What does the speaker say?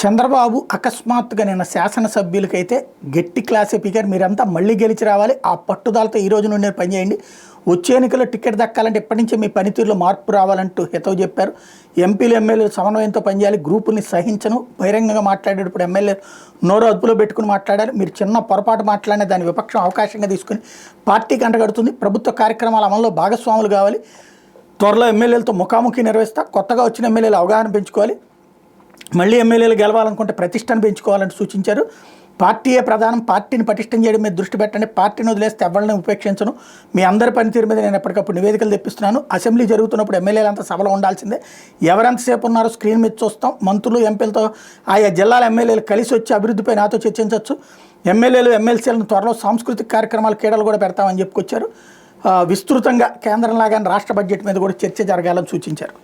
చంద్రబాబు అకస్మాత్తుగా నిన్న శాసనసభ్యులకైతే గట్టి క్లాసే పీకారు. మీరంతా మళ్ళీ గెలిచి రావాలి, ఆ పట్టుదలతో ఈ రోజు నుండి పనిచేయండి, వచ్చే ఎన్నికల్లో టికెట్ దక్కాలంటే ఎప్పటి నుంచే మీ పనితీరులో మార్పు రావాలంటూ హితవు చెప్పారు. ఎంపీలు ఎమ్మెల్యేలు సమన్వయంతో పనిచేయాలి, గ్రూపుల్ని సహించను, బహిరంగంగా మాట్లాడేటప్పుడు ఎమ్మెల్యే నోరు అదుపులో పెట్టుకుని మాట్లాడాలి, మీరు చిన్న పొరపాటు మాట్లాడిన దాని విపక్షం అవకాశంగా తీసుకుని పార్టీకి అంటగడుతుంది, ప్రభుత్వ కార్యక్రమాల అమల్లో భాగస్వాములు కావాలి, త్వరలో ఎమ్మెల్యేలతో ముఖాముఖి నిర్వహిస్తా, కొత్తగా వచ్చిన ఎమ్మెల్యేలు అవగాహన పెంచుకోవాలి, మళ్ళీ ఎమ్మెల్యేలు గెలవాలనుకుంటే ప్రతిష్టను పెంచుకోవాలని సూచించారు. పార్టీయే ప్రధానం, పార్టీని పటిష్టం చేయడం మీద దృష్టి పెట్టండి, పార్టీని వదిలేస్తే ఎవరిని ఉపేక్షించను, మీ అందరి పనితీరు మీద నేను ఎప్పటికప్పుడు నివేదికలు తెప్పిస్తున్నాను, అసెంబ్లీ జరుగుతున్నప్పుడు ఎమ్మెల్యేలు అంతా సభలో ఉండాల్సిందే, ఎవరెంతసేపు ఉన్నారో స్క్రీన్ మీద చూస్తాం, మంత్రులు ఎంపీలతో ఆయా జిల్లాల ఎమ్మెల్యేలు కలిసి వచ్చి అభివృద్ధిపై నాతో చర్చించవచ్చు, ఎమ్మెల్యేలు ఎమ్మెల్సీలను త్వరలో సాంస్కృతిక కార్యక్రమాలు క్రీడలు కూడా పెడతామని చెప్పుకొచ్చారు. విస్తృతంగా కేంద్రంలాగానే రాష్ట్ర బడ్జెట్ మీద కూడా చర్చ జరగాలని సూచించారు.